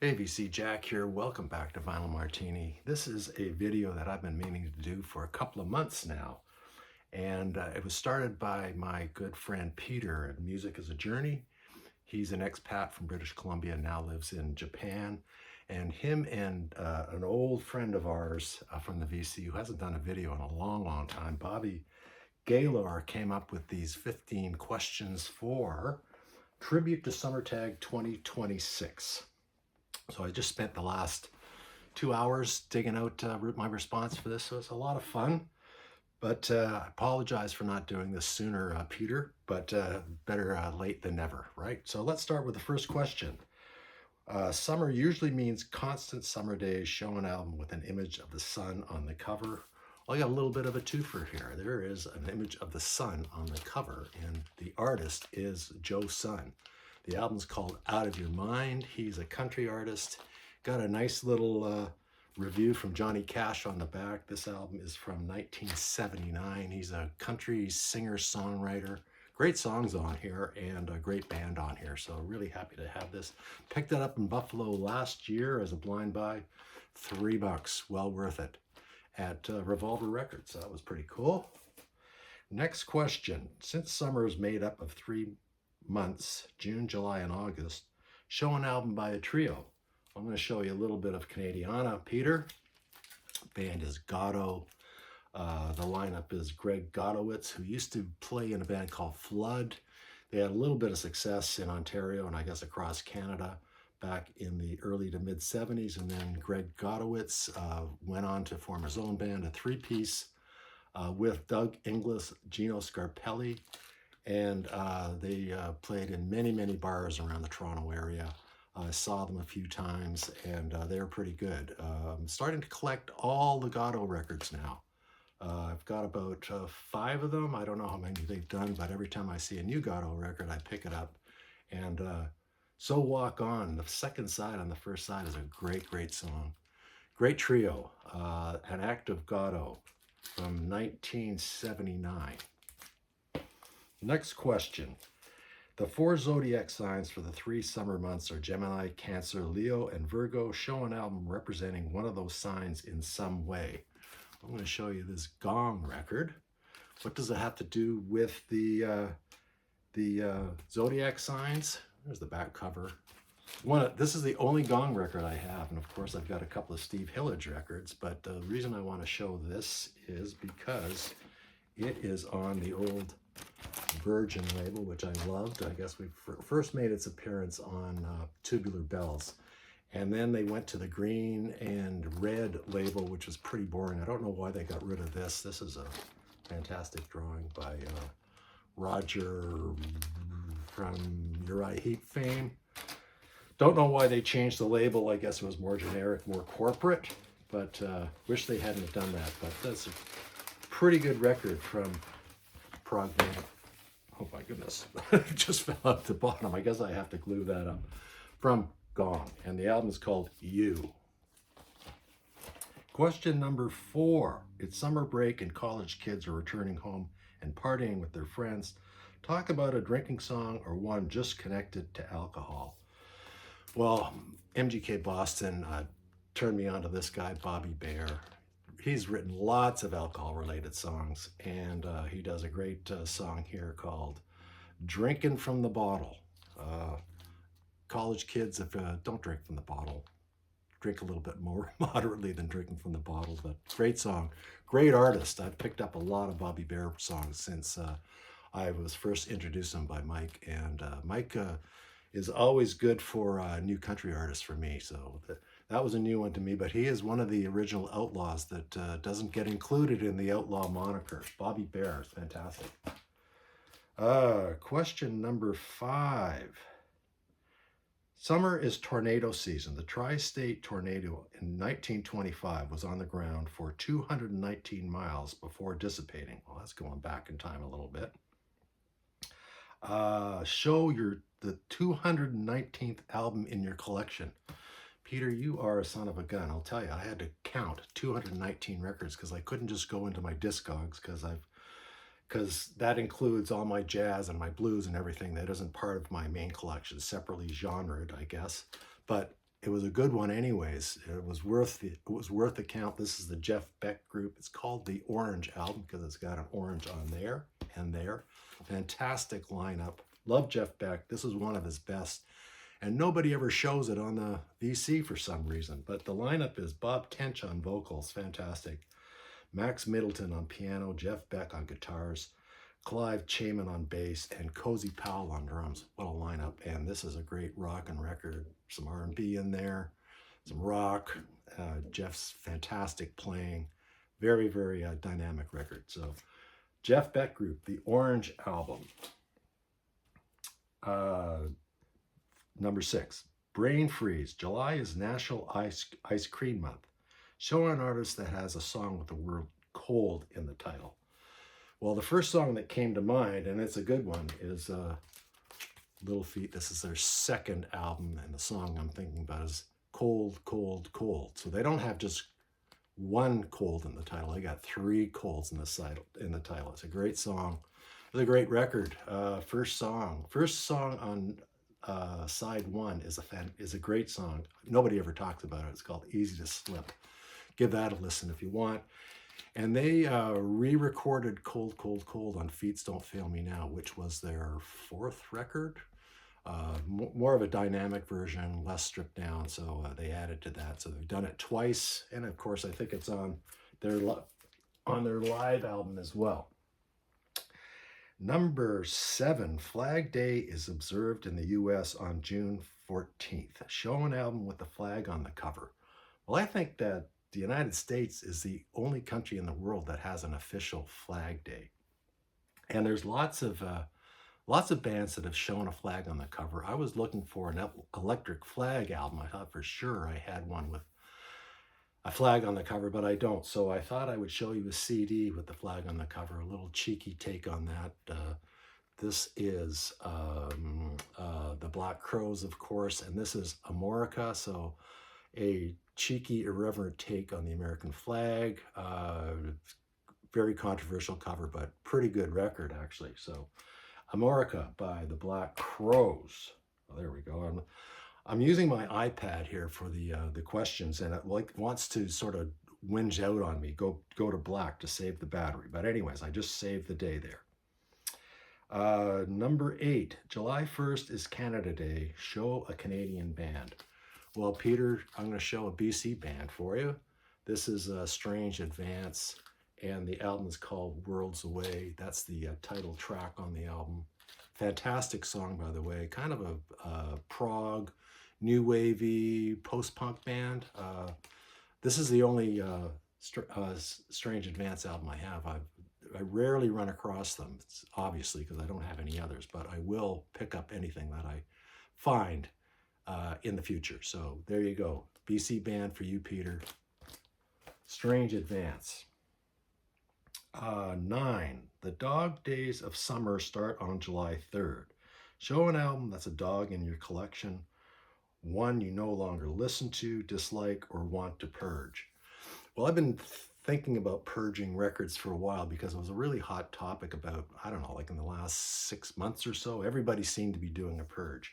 Hey VC Jack here, welcome back to Vinyl Martini. This is a video that I've been meaning to do for a couple of months now. And it was started by my good friend Peter at Music is a Journey. He's an expat from British Columbia and now lives in Japan. And him and an old friend of ours from the VC who hasn't done a video in a long time, Bobby Gaylor, came up with these 15 questions for Tribute to Summertag 2026. So I just spent the last 2 hours digging out my response for this. So it's a lot of fun, but I apologize for not doing this sooner, Peter, but better late than never, right? So let's start with the first question. Summer usually means constant summer days. Show an album with an image of the sun on the cover. Well, I got a little bit of a twofer here. There is an image of the sun on the cover, and the artist is Joe Sun. The album's called Out of Your Mind. He's a country artist. Got a nice little review from Johnny Cash on the back. This album is from 1979. He's a country singer-songwriter. Great songs on here and a great band on here. So really happy to have this. Picked it up in Buffalo last year as a blind buy. $3, well worth it, at Revolver Records. So that was pretty cool. Next question. Since summer is made up of 3 months, June, July, and August, show an album by a trio. I'm going to show you a little bit of Canadiana. Peter, band is Gatto. The lineup is Greg Godowitz, who used to play in a band called Flood. They had a little bit of success in Ontario and I guess across Canada back in the early to mid 70s. And then Greg Godowitz went on to form his own band, a three-piece with Doug Inglis, Gino Scarpelli, and they played in many bars around the Toronto area. I saw them a few times, and they're pretty good. I'm starting to collect all the Gatto records now. I've got about 5 of them. I don't know how many they've done, but every time I see a new Gatto record, I pick it up. And So Walk On, the second side on the first side, is a great song. Great trio, An Act of Gatto from 1979. Next question. The 4 zodiac signs for the 3 summer months are Gemini, Cancer, Leo, and Virgo. Show an album representing one of those signs in some way. I'm going to show you this Gong record. What does it have to do with the zodiac signs? There's the back cover. This is the only Gong record I have, and of course I've got a couple of Steve Hillage records, but the reason I want to show this is because it is on the old Virgin label, which I loved. I guess we first made its appearance on Tubular Bells, and then they went to the green and red label, which was pretty boring. I don't know why they got rid of this. This is a fantastic drawing by Roger from Uriah Heep fame. Don't know why they changed the label. I guess it was more generic, more corporate, but wish they hadn't have done that. But that's a pretty good record from Prague. Oh my goodness, it just fell out the bottom. I guess I have to glue that up. From Gong, and the album is called You. Question number 4. It's summer break and college kids are returning home and partying with their friends. Talk about a drinking song or one just connected to alcohol. Well, MGK Boston turned me on to this guy, Bobby Bare. He's written lots of alcohol-related songs, and he does a great song here called Drinking from the Bottle. College kids, don't drink from the bottle. Drink a little bit more moderately than drinking from the bottle, but great song. Great artist. I've picked up a lot of Bobby Bare songs since I was first introduced to him by Mike, and Mike is always good for new country artists for me, so that was a new one to me, but he is one of the original outlaws that doesn't get included in the outlaw moniker. Bobby Bare is fantastic. Question number 5. Summer is tornado season. The tri-state tornado in 1925 was on the ground for 219 miles before dissipating. Well, that's going back in time a little bit. Show the 219th album in your collection. Peter, you are a son of a gun. I'll tell you, I had to count 219 records because I couldn't just go into my Discogs because that includes all my jazz and my blues and everything that isn't part of my main collection, separately genred, I guess. But it was a good one anyways. It was worth the count. This is the Jeff Beck group. It's called the Orange album because it's got an orange on there and there. Fantastic lineup. Love Jeff Beck. This is one of his best. And nobody ever shows it on the VC for some reason. But the lineup is Bob Tench on vocals, fantastic. Max Middleton on piano, Jeff Beck on guitars, Clive Chayman on bass, and Cozy Powell on drums. What a lineup. And this is a great rockin' record. Some R&B in there, some rock, Jeff's fantastic playing. Very, very dynamic record. So Jeff Beck Group, the Orange album. Number 6, Brain Freeze. July is National Ice Cream Month. Show an artist that has a song with the word cold in the title. Well, the first song that came to mind, and it's a good one, is Little Feat. This is their second album, and the song I'm thinking about is Cold, Cold, Cold. So they don't have just one cold in the title. They got 3 colds in the title. It's a great song. It's a great record. First song on side 1 is a great song. Nobody ever talks about it. It's called Easy to Slip. Give that a listen if you want. And they re-recorded Cold, Cold, Cold on Feats Don't Fail Me Now, which was their 4th record. More of a dynamic version, less stripped down, so they added to that. So they've done it twice, and of course I think it's on their live album as well. Number 7, Flag Day is observed in the U.S. on June 14th. Show an album with the flag on the cover. Well, I think that the United States is the only country in the world that has an official Flag Day. And there's lots of bands that have shown a flag on the cover. I was looking for an Electric Flag album. I thought for sure I had one with a flag on the cover, but I don't. So I thought I would show you a CD with the flag on the cover, a little cheeky take on that. This is the Black Crowes, of course, and this is Amorica, so a cheeky, irreverent take on the American flag. Very controversial cover, but pretty good record, actually. So Amorica by the Black Crowes. Oh, there we go. I'm using my iPad here for the questions, and it wants to sort of whinge out on me. Go to black to save the battery. But anyways, I just saved the day there. Number 8, July 1st is Canada Day. Show a Canadian band. Well, Peter, I'm going to show a BC band for you. This is Strange Advance, and the album is called Worlds Away. That's the title track on the album. Fantastic song, by the way. Kind of a prog, new wavy, post-punk band. This is the only Strange Advance album I have. I rarely run across them, obviously, because I don't have any others, but I will pick up anything that I find in the future. So there you go. BC band for you, Peter. Strange Advance. 9. The Dog Days of Summer start on July 3rd. Show an album that's a dog in your collection. One you no longer listen to, dislike, or want to purge. Well, I've been thinking about purging records for a while because it was a really hot topic about, I don't know, like in the last 6 months or so. Everybody seemed to be doing a purge.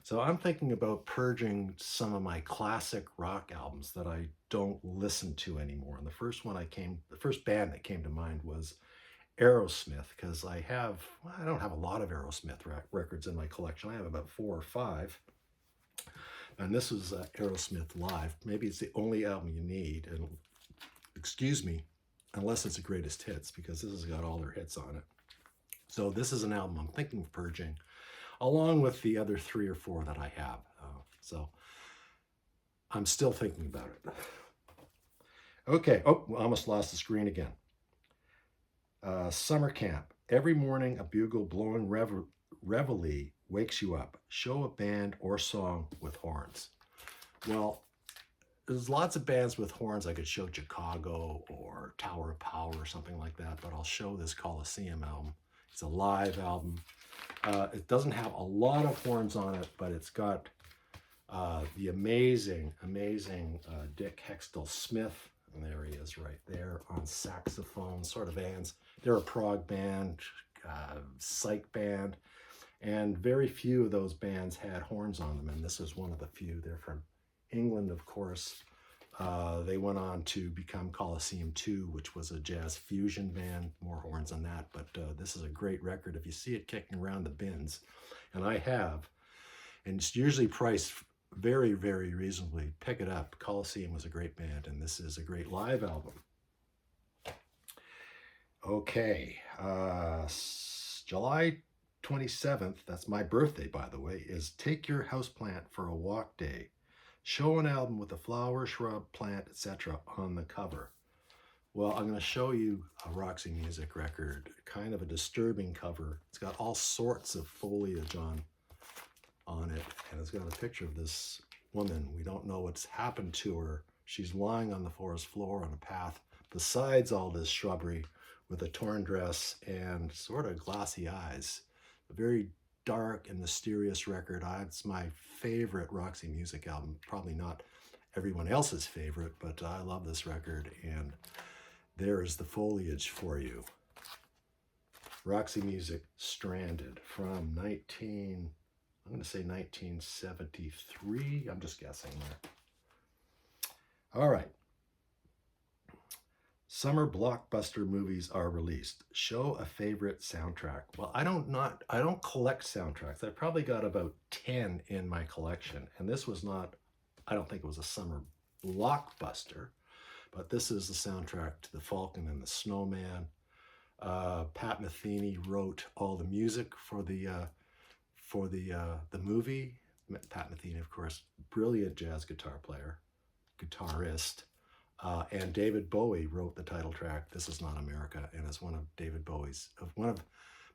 So I'm thinking about purging some of my classic rock albums that I don't listen to anymore. And the first band that came to mind was Aerosmith, because I don't have a lot of Aerosmith records in my collection. I have about 4 or 5. And this was Aerosmith Live. Maybe it's the only album you need. And excuse me, unless it's the greatest hits, because this has got all their hits on it. So this is an album I'm thinking of purging, along with the other 3 or 4 that I have. So I'm still thinking about it. Okay, I almost lost the screen again. Summer camp. Every morning, a bugle blowing reveille wakes you up. Show a band or song with horns. Well, there's lots of bands with horns. I could show Chicago or Tower of Power or something like that, but I'll show this Coliseum album. It's a live album. It doesn't have a lot of horns on it, but it's got the amazing Dick Hextall Smith, and there he is right there on saxophone, sort of bands. They're a prog band, psych band, and very few of those bands had horns on them, and this is one of the few. They're from England, of course. They went on to become Colosseum 2, which was a jazz fusion band. More horns on that, but this is a great record. If you see it kicking around the bins, and I have, and it's usually priced very, very reasonably, pick it up. Colosseum was a great band, and this is a great live album. Okay, July 27th, that's my birthday, by the way, is Take Your Houseplant for a Walk Day. Show an album with a flower, shrub, plant, etc. on the cover. Well, I'm going to show you a Roxy Music record, kind of a disturbing cover. It's got all sorts of foliage on it, and it's got a picture of this woman. We don't know what's happened to her. She's lying on the forest floor on a path besides all this shrubbery with a torn dress and sort of glassy eyes. A very dark and mysterious record. It's my favorite Roxy Music album. Probably not everyone else's favorite, but I love this record, and there is the foliage for you. Roxy Music, Stranded, from I'm going to say 1973. I'm just guessing there. All right. Summer blockbuster movies are released. Show a favorite soundtrack. Well, I don't collect soundtracks. I've probably got about 10 in my collection. And this was not, I don't think it was a summer blockbuster, but this is the soundtrack to The Falcon and the Snowman. Pat Metheny wrote all the music for the movie. Pat Metheny, of course, brilliant jazz guitarist. And David Bowie wrote the title track, This Is Not America, and it's one of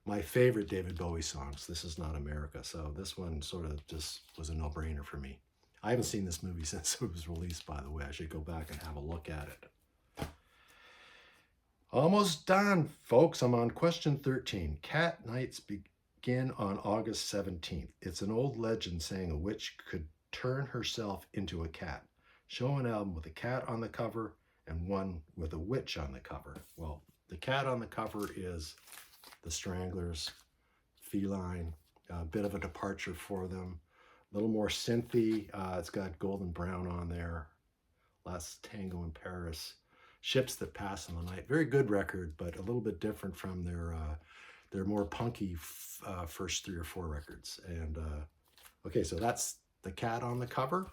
my favorite David Bowie songs, This Is Not America. So this one sort of just was a no-brainer for me. I haven't seen this movie since it was released, by the way. I should go back and have a look at it. Almost done, folks. I'm on question 13. Cat nights begin on August 17th. It's an old legend saying a witch could turn herself into a cat. Show an album with a cat on the cover and one with a witch on the cover. Well, the cat on the cover is the Stranglers, Feline, a bit of a departure for them. A little more synthy. It's got Golden Brown on there. Last Tango in Paris. Ships That Pass in the Night. Very good record, but a little bit different from their more punky first 3 or 4 records. And okay, so that's the cat on the cover.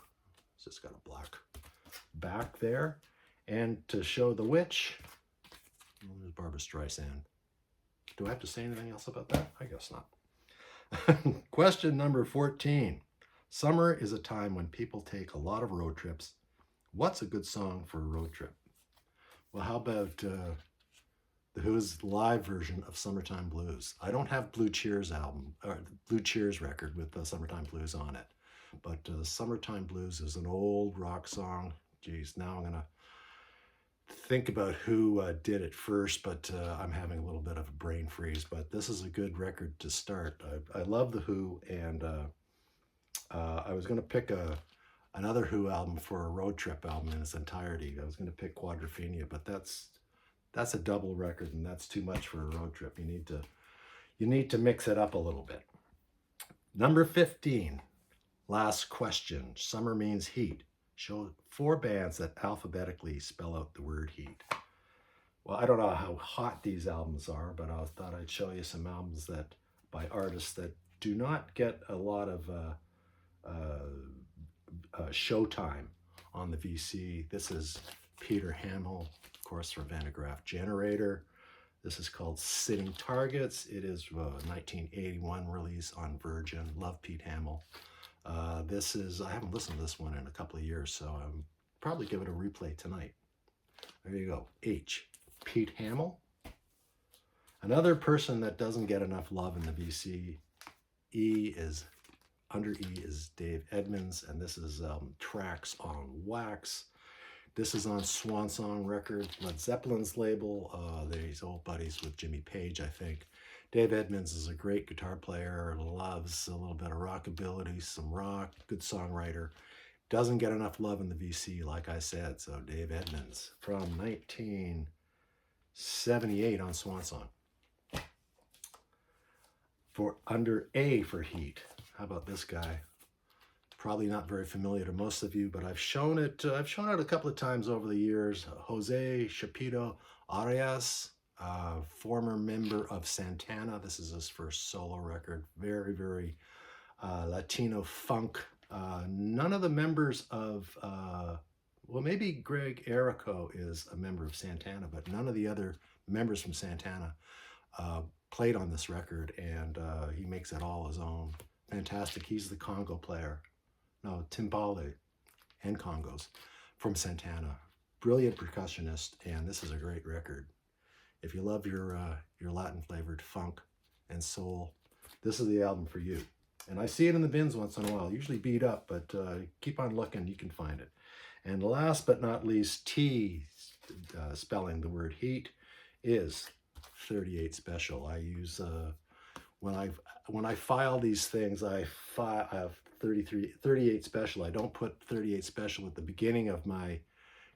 It's just got a black back there. And to show the witch, there's Barbra Streisand. Do I have to say anything else about that? I guess not. Question number 14. Summer is a time when people take a lot of road trips. What's a good song for a road trip? Well, how about The Who's live version of Summertime Blues? I don't have Blue Cheers album, or Blue Cheers record with Summertime Blues on it. But Summertime Blues is an old rock song. Geez, now I'm going to think about who did it first, but I'm having a little bit of a brain freeze. But this is a good record to start. I love The Who, and I was going to pick another Who album for a road trip album in its entirety. I was going to pick Quadrophenia, but that's a double record, and that's too much for a road trip. You need to mix it up a little bit. Number 15. Last question. Summer means heat. Show 4 bands that alphabetically spell out the word heat. Well, I don't know how hot these albums are, but I thought I'd show you some albums that by artists that do not get a lot of showtime on the VC. This is Peter Hamill, of course, from Van de Graaff Generator. This is called Sitting Targets. It is a 1981 release on Virgin. Love Pete Hamill. I haven't listened to this one in a couple of years, so I'll probably give it a replay tonight. There you go. H. Pete Hamill. Another person that doesn't get enough love in the VC. Under E is Dave Edmunds, and this is Tracks on Wax. This is on Swan Song Records, Led Zeppelin's label. These old buddies with Jimmy Page, I think. Dave Edmunds is a great guitar player, loves a little bit of rockabilly, some rock, good songwriter. Doesn't get enough love in the VC, like I said. So Dave Edmunds from 1978 on Swan Song. For under A for Heat. How about this guy? probably not very familiar to most of you, but I've shown it. I've shown it a couple of times over the years. Jose Chapito Arias, former member of Santana. This is his first solo record. Very, very Latino funk. None of the members of, well, maybe Greg Errico is a member of Santana, but none of the other members from Santana played on this record, and he makes it all his own. Fantastic. He's the congo player. No, timbale and congos from Santana. Brilliant percussionist, and this is a great record. If you love your Latin-flavored funk and soul, this is the album for you. And I see it in the bins once in a while, usually beat up, but keep on looking, you can find it. And last but not least, T, spelling the word heat, is 38 Special. I use, when I file these things, I have 38 Special. I don't put 38 Special at the beginning of my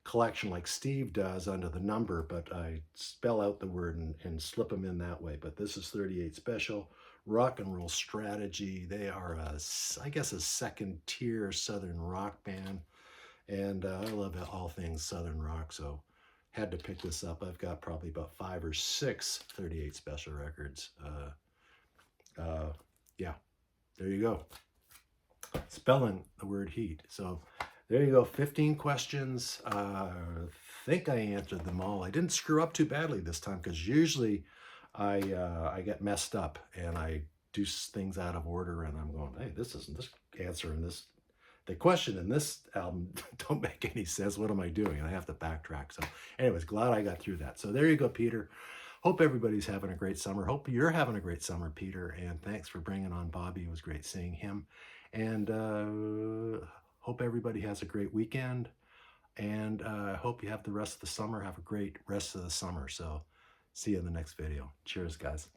collection like Steve does under the number, but I spell out the word and slip them in that way. But this is 38 Special. Rock and Roll Strategy. They are, I guess, a second-tier Southern rock band. And I love all things Southern rock, so had to pick this up. I've got probably about 5 or 6 38 Special records. Yeah, there you go. Spelling the word heat. So there you go, 15 questions. I think I answered them all. I didn't screw up too badly this time, because usually I get messed up and I do things out of order, and I'm going, hey, this answer and the question in this album don't make any sense. What am I doing? And I have to backtrack. So anyways, glad I got through that. So there you go, Peter. Hope everybody's having a great summer. Hope you're having a great summer, Peter. And thanks for bringing on Bobby. It was great seeing him. And hope everybody has a great weekend. And hope you have the rest of the summer. Have a great rest of the summer. So see you in the next video. Cheers, guys.